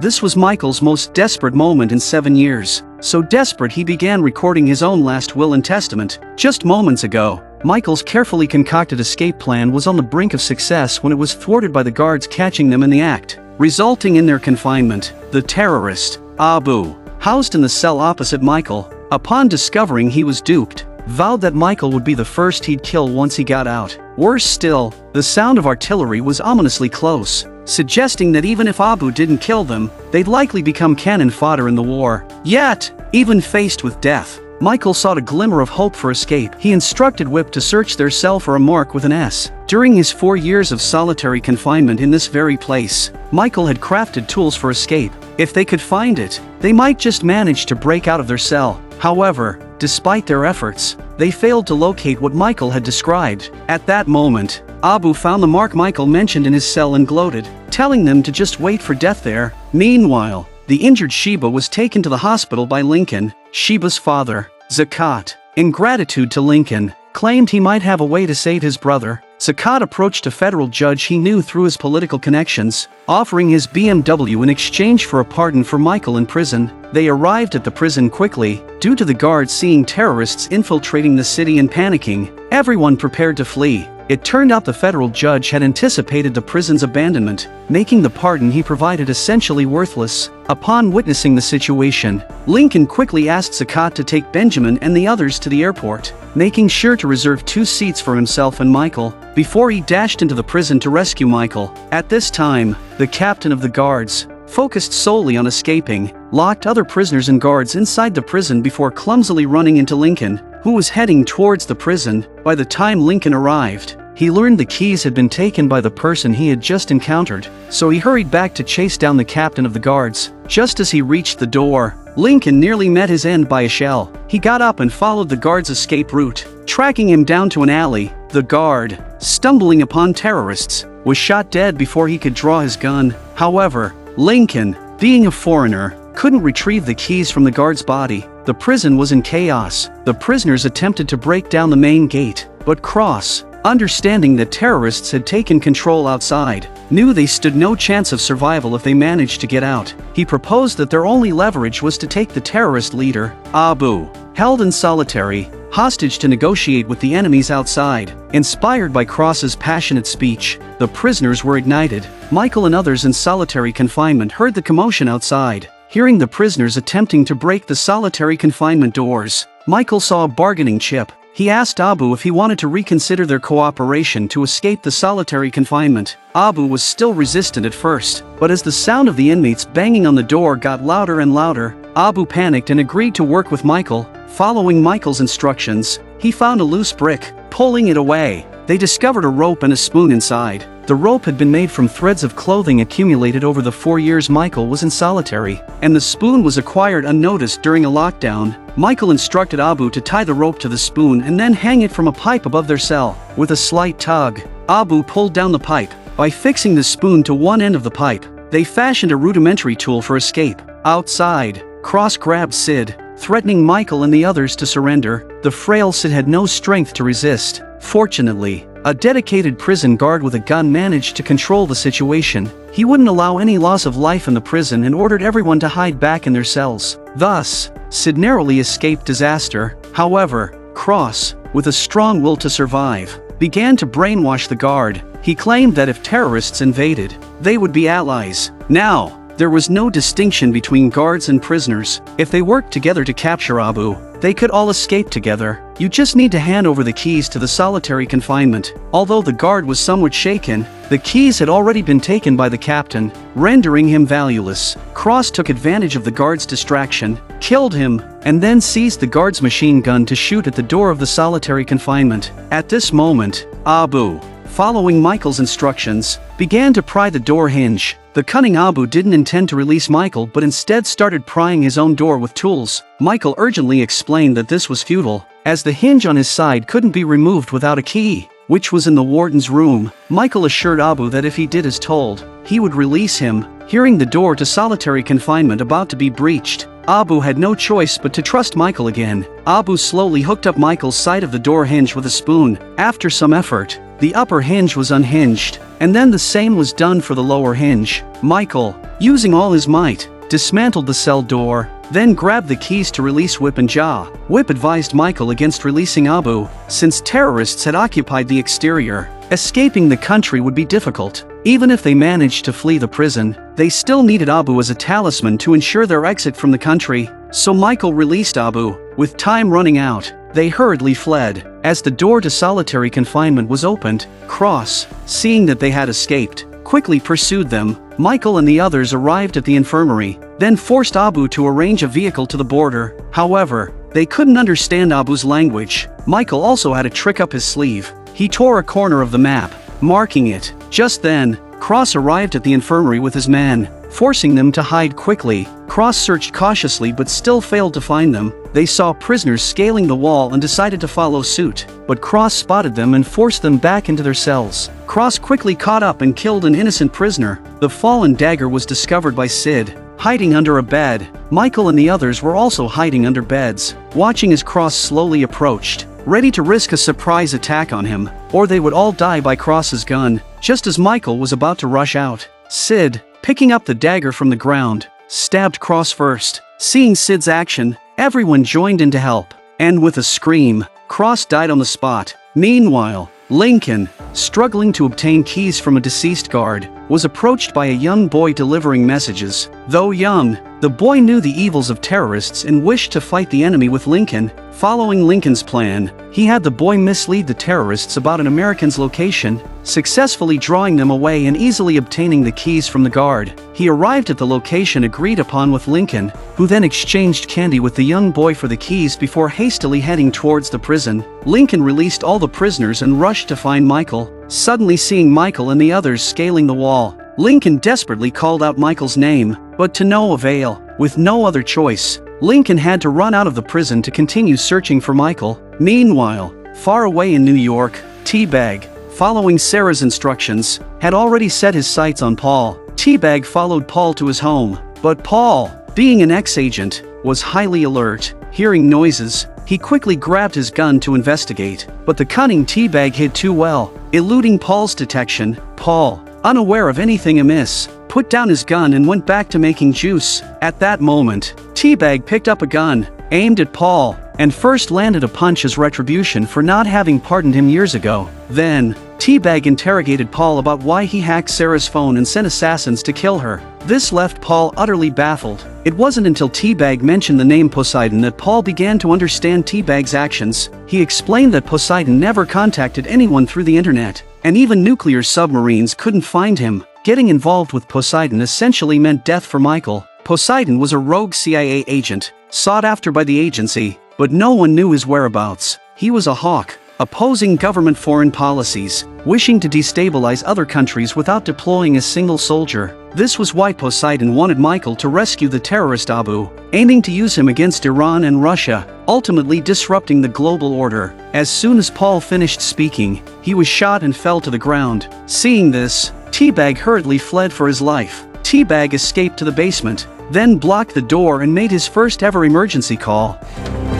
This was Michael's most desperate moment in 7 years. So desperate he began recording his own last will and testament. Just moments ago, Michael's carefully concocted escape plan was on the brink of success when it was thwarted by the guards catching them in the act, resulting in their confinement. The terrorist, Abu, housed in the cell opposite Michael, upon discovering he was duped, vowed that Michael would be the first he'd kill once he got out. Worse still, the sound of artillery was ominously close, suggesting that even if Abu didn't kill them, they'd likely become cannon fodder in the war. Yet, even faced with death, Michael sought a glimmer of hope for escape. He instructed Whip to search their cell for a mark with an S. During his 4 years of solitary confinement in this very place, Michael had crafted tools for escape. If they could find it, they might just manage to break out of their cell. However, despite their efforts, they failed to locate what Michael had described. At that moment, Abu found the mark Michael mentioned in his cell and gloated, telling them to just wait for death there. Meanwhile, the injured Sheba was taken to the hospital by Lincoln. Sheba's father, Zakat, in gratitude to Lincoln, claimed he might have a way to save his brother. Zakat approached a federal judge he knew through his political connections, offering his BMW in exchange for a pardon for Michael in prison. They arrived at the prison quickly, due to the guards seeing terrorists infiltrating the city and panicking. Everyone prepared to flee. It turned out the federal judge had anticipated the prison's abandonment, making the pardon he provided essentially worthless. Upon witnessing the situation, Lincoln quickly asked Zakat to take Benjamin and the others to the airport, making sure to reserve 2 seats for himself and Michael, before he dashed into the prison to rescue Michael. At this time, the captain of the guards, focused solely on escaping, locked other prisoners and guards inside the prison before clumsily running into Lincoln, who was heading towards the prison. By the time Lincoln arrived, he learned the keys had been taken by the person he had just encountered, so he hurried back to chase down the captain of the guards. Just as he reached the door, Lincoln nearly met his end by a shell. He got up and followed the guard's escape route, tracking him down to an alley. The guard, stumbling upon terrorists, was shot dead before he could draw his gun. However, Lincoln, being a foreigner, couldn't retrieve the keys from the guard's body. The prison was in chaos. The prisoners attempted to break down the main gate, but Cross, understanding that terrorists had taken control outside, knew they stood no chance of survival if they managed to get out. He proposed that their only leverage was to take the terrorist leader, Abu, held in solitary, hostage to negotiate with the enemies outside. Inspired by Cross's passionate speech, the prisoners were ignited. Michael and others in solitary confinement heard the commotion outside. Hearing the prisoners attempting to break the solitary confinement doors, Michael saw a bargaining chip. He asked Abu if he wanted to reconsider their cooperation to escape the solitary confinement. Abu was still resistant at first, but as the sound of the inmates banging on the door got louder and louder, Abu panicked and agreed to work with Michael. Following Michael's instructions, he found a loose brick. Pulling it away, they discovered a rope and a spoon inside. The rope had been made from threads of clothing accumulated over the 4 years Michael was in solitary, and the spoon was acquired unnoticed during a lockdown. Michael instructed Abu to tie the rope to the spoon and then hang it from a pipe above their cell. With a slight tug, Abu pulled down the pipe. By fixing the spoon to one end of the pipe, they fashioned a rudimentary tool for escape. Outside, Cross grabbed Sid, threatening Michael and the others to surrender. The frail Sid had no strength to resist. Fortunately, a dedicated prison guard with a gun managed to control the situation. He wouldn't allow any loss of life in the prison and ordered everyone to hide back in their cells. Thus, Sid narrowly escaped disaster. However, Cross, with a strong will to survive, began to brainwash the guard. He claimed that if terrorists invaded, they would be allies. Now, there was no distinction between guards and prisoners. If they worked together to capture Abu, they could all escape together. You just need to hand over the keys to the solitary confinement. Although the guard was somewhat shaken, the keys had already been taken by the captain, rendering him valueless. Cross took advantage of the guard's distraction, killed him, and then seized the guard's machine gun to shoot at the door of the solitary confinement. At this moment, Abu, following Michael's instructions, began to pry the door hinge. The cunning Abu didn't intend to release Michael but instead started prying his own door with tools. Michael urgently explained that this was futile, as the hinge on his side couldn't be removed without a key, which was in the warden's room. Michael assured Abu that if he did as told, he would release him. Hearing the door to solitary confinement about to be breached, Abu had no choice but to trust Michael again. Abu slowly hooked up Michael's side of the door hinge with a spoon. After some effort, the upper hinge was unhinged, and then the same was done for the lower hinge. Michael, using all his might, dismantled the cell door, then grabbed the keys to release Whip and Ja. Whip advised Michael against releasing Abu, since terrorists had occupied the exterior. Escaping the country would be difficult. Even if they managed to flee the prison, they still needed Abu as a talisman to ensure their exit from the country. So Michael released Abu. With time running out, they hurriedly fled. As the door to solitary confinement was opened, Cross, seeing that they had escaped, quickly pursued them. Michael and the others arrived at the infirmary, then forced Abu to arrange a vehicle to the border. However, they couldn't understand Abu's language. Michael also had a trick up his sleeve. He tore a corner of the map, marking it. Just then, Cross arrived at the infirmary with his men, forcing them to hide quickly. Cross searched cautiously but still failed to find them. They saw prisoners scaling the wall and decided to follow suit, but Cross spotted them and forced them back into their cells. Cross quickly caught up and killed an innocent prisoner. The fallen dagger was discovered by Sid, hiding under a bed. Michael and the others were also hiding under beds, watching as Cross slowly approached, ready to risk a surprise attack on him, or they would all die by Cross's gun. Just as Michael was about to rush out, Sid, picking up the dagger from the ground, stabbed Cross first. Seeing Sid's action, everyone joined in to help, and with a scream, Cross died on the spot. Meanwhile, Lincoln, struggling to obtain keys from a deceased guard, was approached by a young boy delivering messages. Though young, the boy knew the evils of terrorists and wished to fight the enemy with Lincoln. Following Lincoln's plan, he had the boy mislead the terrorists about an American's location, successfully drawing them away and easily obtaining the keys from the guard. He arrived at the location agreed upon with Lincoln, who then exchanged candy with the young boy for the keys before hastily heading towards the prison. Lincoln released all the prisoners and rushed to find Michael. Suddenly seeing Michael and the others scaling the wall, Lincoln desperately called out Michael's name, but to no avail. With no other choice, Lincoln had to run out of the prison to continue searching for Michael. Meanwhile, far away in New York, Teabag, following Sarah's instructions, had already set his sights on Paul. Teabag followed Paul to his home, but Paul, being an ex-agent, was highly alert. Hearing noises, he quickly grabbed his gun to investigate, but the cunning Teabag hid too well, eluding Paul's detection. Paul, unaware of anything amiss, put down his gun and went back to making juice. At that moment, Teabag picked up a gun, aimed at Paul, and first landed a punch as retribution for not having pardoned him years ago. Then, Teabag interrogated Paul about why he hacked Sarah's phone and sent assassins to kill her. This left Paul utterly baffled. It wasn't until Teabag mentioned the name Poseidon that Paul began to understand Teabag's actions. He explained that Poseidon never contacted anyone through the internet, and even nuclear submarines couldn't find him. Getting involved with Poseidon essentially meant death for Michael. Poseidon was a rogue CIA agent, sought after by the agency, but no one knew his whereabouts. He was a hawk, opposing government foreign policies, wishing to destabilize other countries without deploying a single soldier. This was why Poseidon wanted Michael to rescue the terrorist Abu, aiming to use him against Iran and Russia, ultimately disrupting the global order. As soon as Paul finished speaking, he was shot and fell to the ground. Seeing this, Teabag hurriedly fled for his life. Teabag escaped to the basement, then blocked the door and made his first ever emergency call.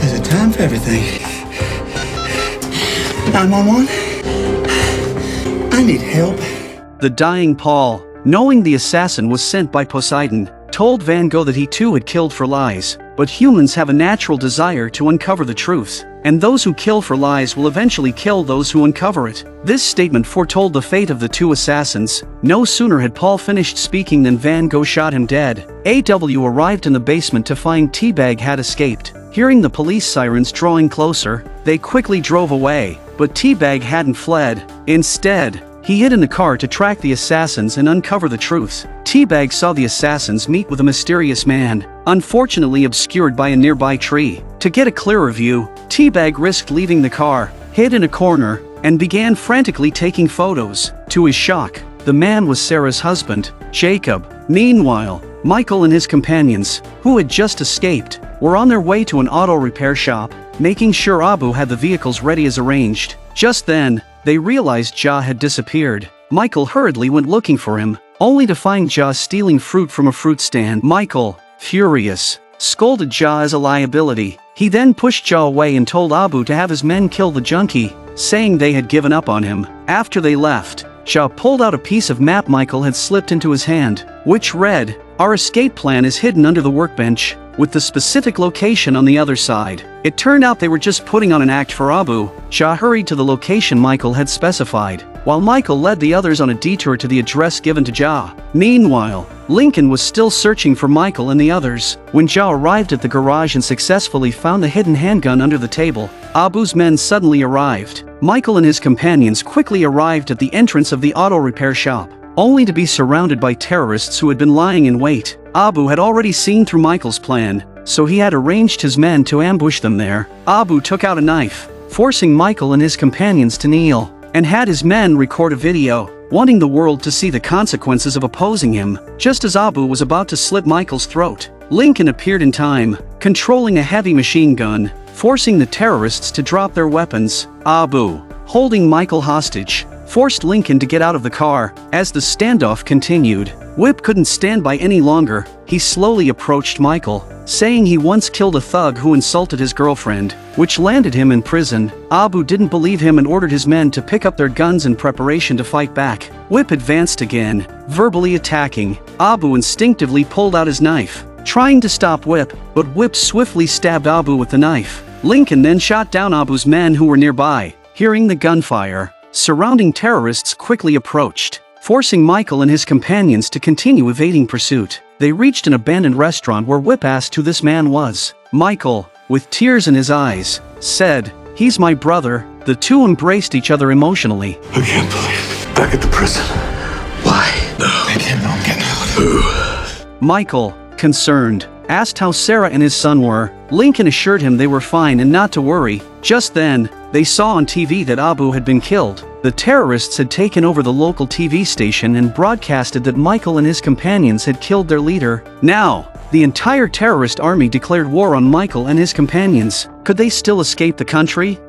There's a time for everything. 911? I need help. The dying Paul, knowing the assassin was sent by Poseidon, told Van Gogh that he too had killed for lies, but humans have a natural desire to uncover the truth, and those who kill for lies will eventually kill those who uncover it. This statement foretold the fate of the two assassins. No sooner had Paul finished speaking than Van Gogh shot him dead. AW arrived in the basement to find Teabag had escaped. Hearing the police sirens drawing closer, they quickly drove away, but Teabag hadn't fled. Instead, he hid in the car to track the assassins and uncover the truth. Teabag saw the assassins meet with a mysterious man, unfortunately obscured by a nearby tree. To get a clearer view, Teabag risked leaving the car, hid in a corner, and began frantically taking photos. To his shock, the man was Sarah's husband, Jacob. Meanwhile, Michael and his companions, who had just escaped, were on their way to an auto repair shop, making sure Abu had the vehicles ready as arranged. Just then, they realized Ja had disappeared. Michael hurriedly went looking for him, only to find Ja stealing fruit from a fruit stand. Michael, furious, scolded Ja as a liability. He then pushed Ja away and told Abu to have his men kill the junkie. saying they had given up on him. After they left, Shaw pulled out a piece of map Michael had slipped into his hand, which read, "Our escape plan is hidden under the workbench, with the specific location on the other side." It turned out they were just putting on an act for Abu. Shaw hurried to the location Michael had specified, while Michael led the others on a detour to the address given to Shaw. Meanwhile, Lincoln was still searching for Michael and the others. When Shaw arrived at the garage and successfully found the hidden handgun under the table, Abu's men suddenly arrived. Michael and his companions quickly arrived at the entrance of the auto repair shop, only to be surrounded by terrorists who had been lying in wait. Abu had already seen through Michael's plan, so he had arranged his men to ambush them there. Abu took out a knife, forcing Michael and his companions to kneel, and had his men record a video, wanting the world to see the consequences of opposing him. Just as Abu was about to slit Michael's throat, Lincoln appeared in time, controlling a heavy machine gun, forcing the terrorists to drop their weapons. Abu, holding Michael hostage, forced Lincoln to get out of the car. As the standoff continued, Whip couldn't stand by any longer. He slowly approached Michael, saying he once killed a thug who insulted his girlfriend, which landed him in prison. Abu didn't believe him and ordered his men to pick up their guns in preparation to fight back. Whip advanced again, verbally attacking. Abu instinctively pulled out his knife, trying to stop Whip, but Whip swiftly stabbed Abu with the knife. Lincoln then shot down Abu's men who were nearby. Hearing the gunfire, surrounding terrorists quickly approached, forcing Michael and his companions to continue evading pursuit. They reached an abandoned restaurant where Whip asked who this man was. Michael, with tears in his eyes, said, "He's my brother." The two embraced each other emotionally. I can't believe it. Back at the prison. Why? They didn't know I'm getting out. Michael, concerned, asked how Sarah and his son were. Lincoln assured him they were fine and not to worry. Just then, they saw on TV that Abu had been killed. The terrorists had taken over the local TV station and broadcasted that Michael and his companions had killed their leader. Now, the entire terrorist army declared war on Michael and his companions. Could they still escape the country?